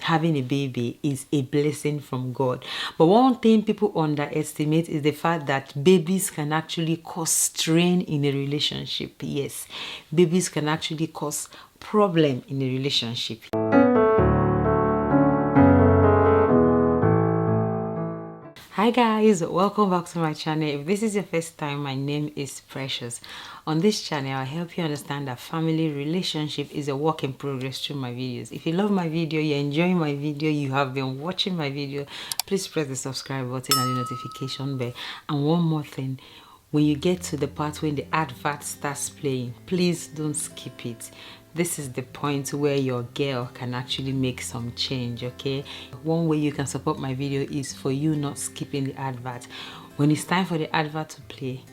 having a baby is a blessing from God. But one thing people underestimate is the fact that babies can actually cause strain in a relationship. Yes, babies can actually cause problem in a relationship. Hi guys, welcome back to my channel. If this is your first time, my name is Precious. On this channel, I'll help you understand that family relationship is a work in progress through my videos. If you love my video, you're enjoying my video, you have been watching my video, please press the subscribe button and the notification bell. And one more thing, when you get to the part when the advert starts playing, please don't skip it. This is the point where your girl can actually make some change, okay? One way you can support my video is for you not skipping the advert. When it's time for the advert to play,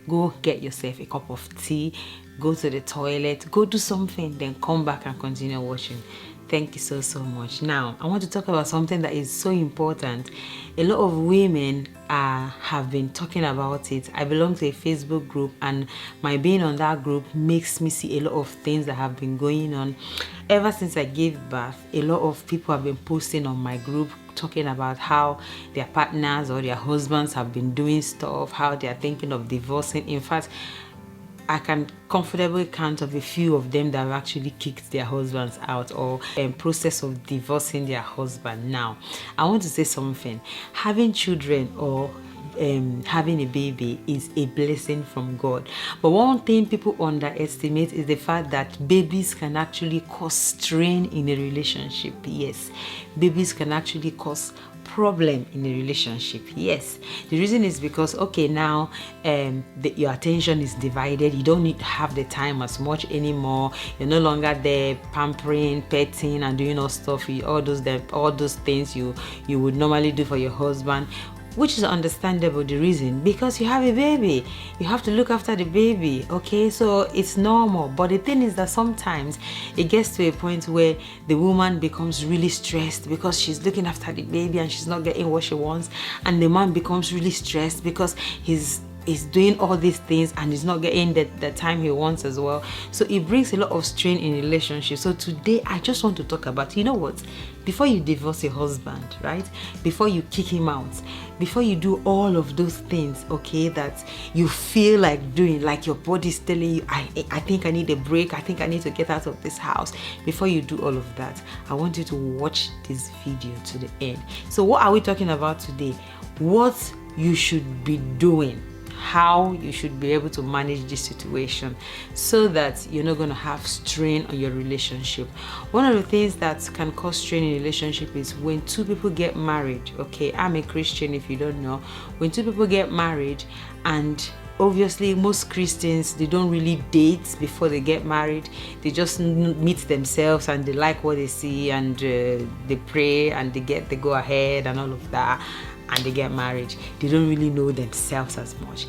go get yourself a cup of tea, go to the toilet, go do something, then come back and continue watching. Thank you so much. Now, I want to talk about something that is so important. A lot of women have been talking about it. I belong to a Facebook group, and my being on that group makes me see a lot of things that have been going on. Ever since I gave birth, a lot of people have been posting on my group talking about how their partners or their husbands have been doing stuff, how they are thinking of divorcing. In fact, I can comfortably count of a few of them that have actually kicked their husbands out or in process of divorcing their husband. Now, I want to say something. Having children or having a baby is a blessing from God. But one thing people underestimate is the fact that babies can actually cause strain in a relationship. Yes, babies can actually cause problem in a relationship. Yes, the reason is because okay, now your attention is divided. You don't need to have the time as much anymore. You're no longer there pampering, petting, and doing all stuff, all those things you would normally do for your husband, which is understandable. The reason, because you have a baby, you have to look after the baby, okay? So it's normal. But the thing is that sometimes it gets to a point where the woman becomes really stressed because she's looking after the baby and she's not getting what she wants, and the man becomes really stressed because he's doing all these things and he's not getting the time he wants as well. So it brings a lot of strain in relationships. So today I just want to talk about, you know what, before you divorce your husband, right, before you kick him out, before you do all of those things, okay, that you feel like doing, like your body's telling you, I think I need a break, I think I need to get out of this house, before you do all of that, I want you to watch this video to the end. So what are we talking about today? What you should be doing, how you should be able to manage this situation so that you're not going to have strain on your relationship. One of the things that can cause strain in a relationship is when two people get married. Okay, I'm a Christian if you don't know. When two people get married, and obviously most Christians, they don't really date before they get married. They just meet themselves and they like what they see, and they pray and they get the go ahead and all of that, and they get married. They don't really know themselves as much.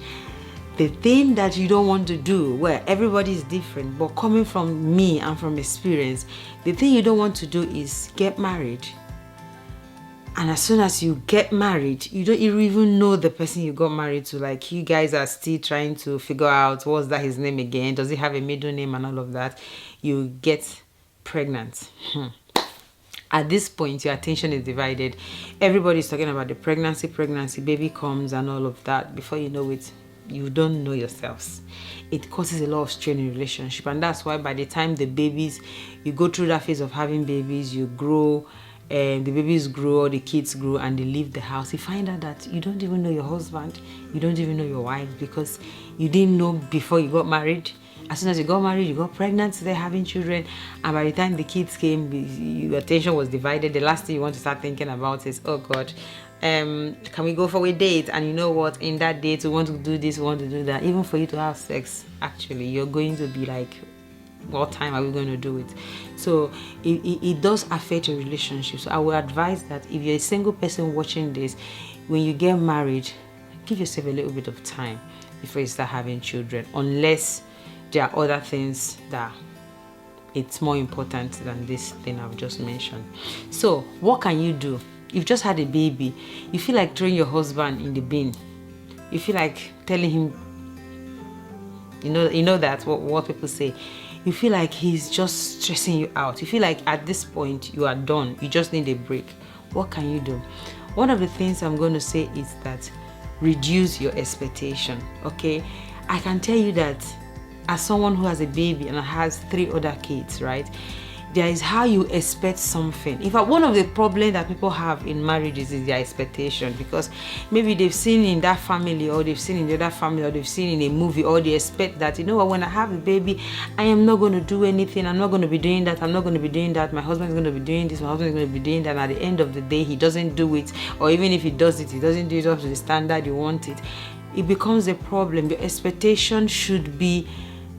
The thing that you don't want to do, well, everybody is different, but coming from me and from experience, the thing you don't want to do is get married, and as soon as you get married, you don't even know the person you got married to. Like, you guys are still trying to figure out, what's that his name again, does he have a middle name and all of that. You get pregnant. At this point, your attention is divided. Everybody's talking about the pregnancy, baby comes and all of that. Before you know it, you don't know yourselves. It causes a lot of strain in relationship, and that's why by the time the babies, you go through that phase of having babies, you grow, the babies grow or the kids grow and they leave the house, you find out that you don't even know your husband, you don't even know your wife, because you didn't know before you got married. As soon as you got married, you got pregnant, they're having children, and by the time the kids came, your attention was divided. The last thing you want to start thinking about is, oh God, can we go for a date? And you know what, in that date, we want to do this, we want to do that. Even for you to have sex, actually, you're going to be like, what time are we going to do it? So it does affect your relationship. So I would advise that if you're a single person watching this, when you get married, give yourself a little bit of time before you start having children, unless there are other things that it's more important than this thing I've just mentioned. So what can you do? You've just had a baby. You feel like throwing your husband in the bin. You feel like telling him, you know that what people say. you feel like he's just stressing you out, you feel like at this point you are done, you just need a break, what can you do? One of the things I'm going to say is that reduce your expectation, okay? I can tell you that as someone who has a baby and has 3 other kids, right? There is how you expect something. In fact, one of the problems that people have in marriages is their expectation, because maybe they've seen in that family, or they've seen in the other family, or they've seen in a movie, or they expect that, you know what, when I have a baby, I am not going to do anything, I'm not going to be doing that, I'm not going to be doing that, my husband is going to be doing this, my husband is going to be doing that, and at the end of the day, he doesn't do it, or even if he does it, he doesn't do it up to the standard you want it. It becomes a problem. Your expectation should be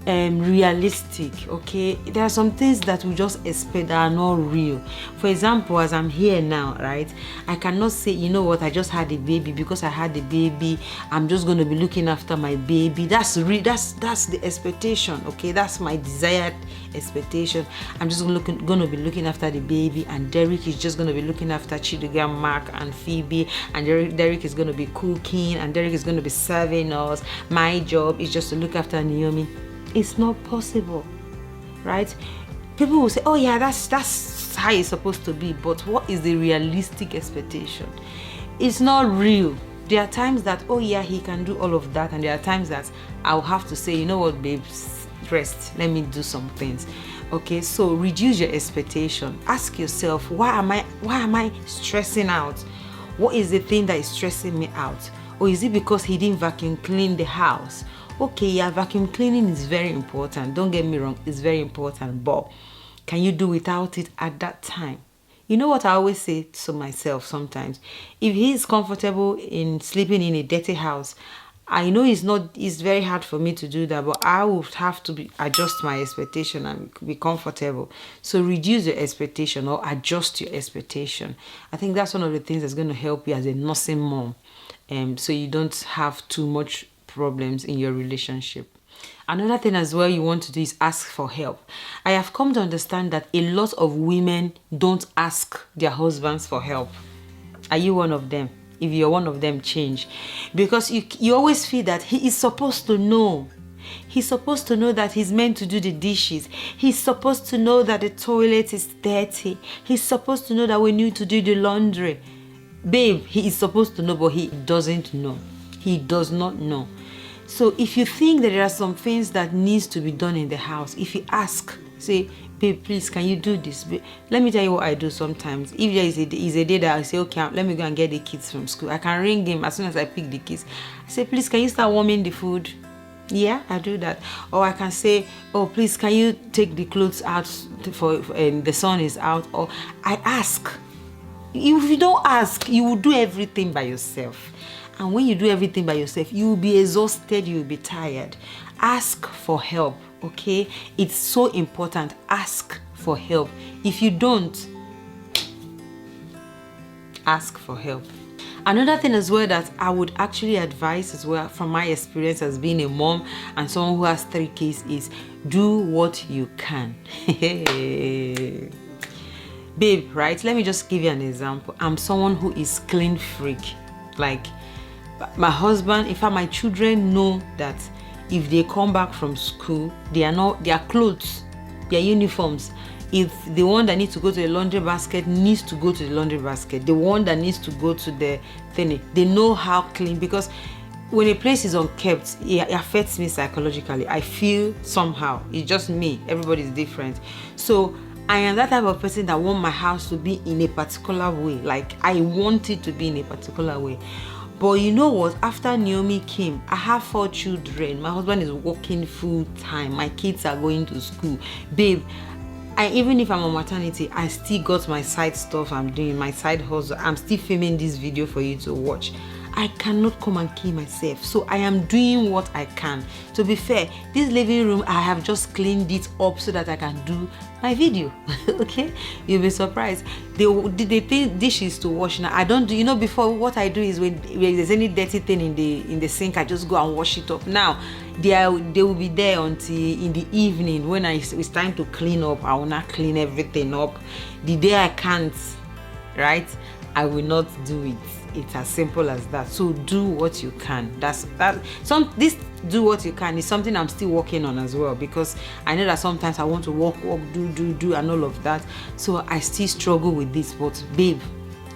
realistic, okay? There are some things that we just expect that are not real. For example, as I'm here now, right, I cannot say, you know what, I just had a baby, because I had a baby, I'm just going to be looking after my baby. That's the expectation, okay? That's my desired expectation. I'm just going to be looking after the baby, and Derrick is just going to be looking after Chidiga, Mark, and Phoebe, and Derrick is going to be cooking, and Derrick is going to be serving us. My job is just to look after Naomi. It's not possible, right? People will say, oh yeah, that's how it's supposed to be, but what is the realistic expectation? It's not real. There are times that, oh yeah, he can do all of that, and there are times that I'll have to say, you know what, babe, rest, let me do some things. Okay, so reduce your expectation. Ask yourself, why am I stressing out? What is the thing that is stressing me out? Or is it because he didn't vacuum clean the house? Okay, yeah, vacuum cleaning is very important. Don't get me wrong, it's very important. But can you do without it at that time? You know what I always say to myself sometimes? If he is comfortable in sleeping in a dirty house, I know it's very hard for me to do that, but I would have to adjust my expectation and be comfortable. So reduce your expectation or adjust your expectation. I think that's one of the things that's going to help you as a nursing mom. So you don't have too much problems in your relationship. Another thing as well you want to do is ask for help. I have come to understand that a lot of women don't ask their husbands for help. Are you one of them? If you're one of them, change. Because you always feel that he is supposed to know. He's supposed to know that he's meant to do the dishes. He's supposed to know that the toilet is dirty. He's supposed to know that we need to do the laundry. Babe, he is supposed to know, but he doesn't know. He does not know. So if you think that there are some things that needs to be done in the house, if you ask, say, babe, please, can you do this? Let me tell you what I do sometimes. If there is a day that I say, okay, let me go and get the kids from school, I can ring him as soon as I pick the kids. I say, please, can you start warming the food? Yeah, I do that. Or I can say, oh, please, can you take the clothes out and the sun is out? Or I ask. If you don't ask, you will do everything by yourself. And when you do everything by yourself, you will be exhausted, you will be tired. Ask for help, okay? It's so important. Ask for help. If you don't, ask for help. Another thing as well that I would actually advise as well from my experience as being a mom and someone who has 3 kids is do what you can. Babe, right? Let me just give you an example. I'm someone who is clean freak. Like, my husband, in fact, my children know that if they come back from school, their clothes, their uniforms, if the one that needs to go to the laundry basket needs to go to the laundry basket, the one that needs to go to the thing, they know how clean, because when a place is unkept, it affects me psychologically. I feel somehow. It's just me. Everybody is different. So I am that type of person that want my house to be in a particular way. Like, I want it to be in a particular way. But you know what? After Naomi came, I have 4 children. My husband is working full time. My kids are going to school. Babe, even if I'm on maternity, I still got my side stuff I'm doing, my side hustle. I'm still filming this video for you to watch. I cannot come and kill myself. So I am doing what I can. To be fair, this living room, I have just cleaned it up so that I can do my video. Okay? You'll be surprised. The dishes to wash now, I don't do, you know, before what I do is when there's any dirty thing in the sink, I just go and wash it up. Now, they will be there until in the evening when it's time to clean up. I will not clean everything up. The day I can't, right? I will not do it. It's as simple as that. So do what you can. This do what you can is something I'm still working on as well, because I know that sometimes I want to walk, do and all of that. So I still struggle with this, but babe,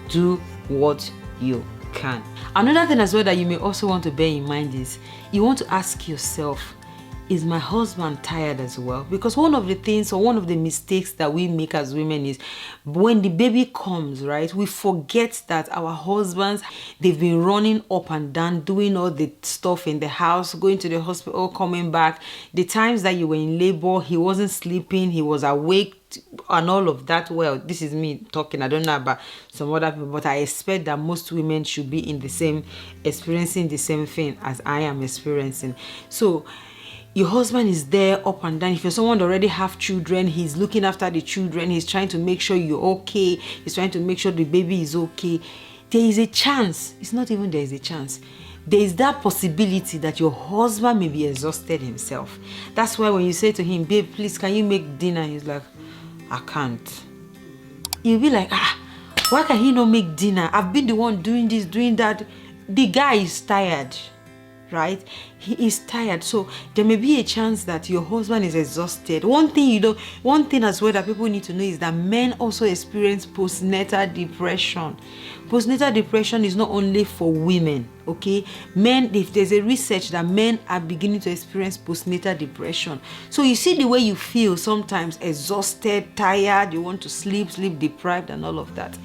do what you can. Another thing as well that you may also want to bear in mind is you want to ask yourself, is my husband tired as well? Because one of the things, or one of the mistakes that we make as women is when the baby comes, right, we forget that our husbands, they've been running up and down, doing all the stuff in the house, going to the hospital, coming back. The times that you were in labor, he wasn't sleeping, he was awake and all of that. Well, this is me talking. I don't know about some other people, but I expect that most women should be experiencing the same thing as I am experiencing. So your husband is there up and down. If you're someone that already have children, he's looking after the children. He's trying to make sure you're okay. He's trying to make sure the baby is okay. There is a chance. It's not even there is a chance. There is that possibility that your husband may be exhausted himself. That's why when you say to him, babe, please, can you make dinner? He's like, I can't. You'll be like, why can he not make dinner? I've been the one doing this, doing that. The guy is tired. Right? He is tired. So there may be a chance that your husband is exhausted. One thing as well that people need to know is that men also experience postnatal depression. Postnatal depression is not only for women, okay? Men, if there's a research that men are beginning to experience postnatal depression. So you see the way you feel sometimes, exhausted, tired, you want to sleep deprived and all of that.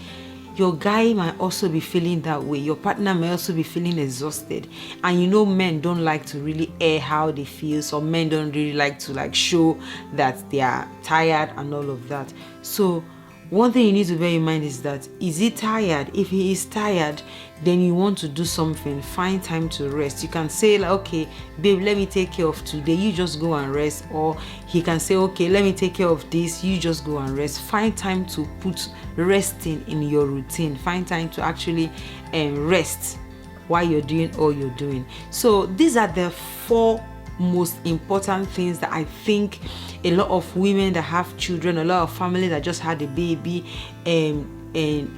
Your guy might also be feeling that way. Your partner may also be feeling exhausted. And you know, men don't like to really air how they feel. Some men don't really like to show that they are tired and all of that. So one thing you need to bear in mind is that, is he tired? If he is tired, then you want to do something. Find time to rest. You can say, like, okay, babe, let me take care of today. You just go and rest. Or he can say, okay, let me take care of this. You just go and rest. Find time to put resting in your routine. Find time to actually rest while you're doing all you're doing. So these are the 4 most important things that I think a lot of women that have children, a lot of families that just had a baby and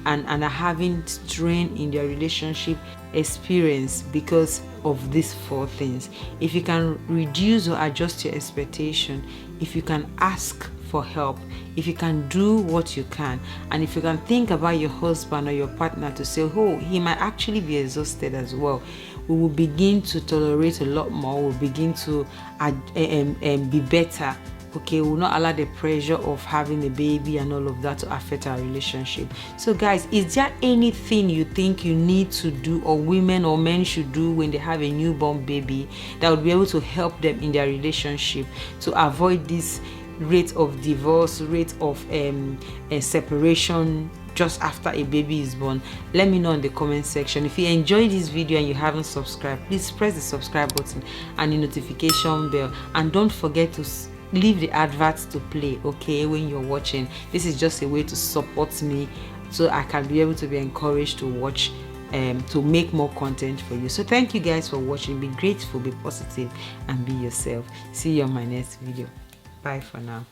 are having strain in their relationship experience because of these 4 things. If you can reduce or adjust your expectation, if you can ask for help, if you can do what you can, and if you can think about your husband or your partner to say, oh, he might actually be exhausted as well, we will begin to tolerate a lot more. We'll begin to be better. Okay, we'll not allow the pressure of having a baby and all of that to affect our relationship. So guys, is there anything you think you need to do, or women or men should do when they have a newborn baby, that would be able to help them in their relationship to avoid this rate of divorce, rate of separation just after a baby is born? Let me know in the comment section. If you enjoyed this video and you haven't subscribed, please press the subscribe button and the notification bell, and don't forget to leave the adverts to play, okay, when you're watching. This is just a way to support me so I can be able to be encouraged to watch to make more content for you. So thank you guys for watching. Be grateful, be positive, and be yourself. See you on my next video. Bye for now.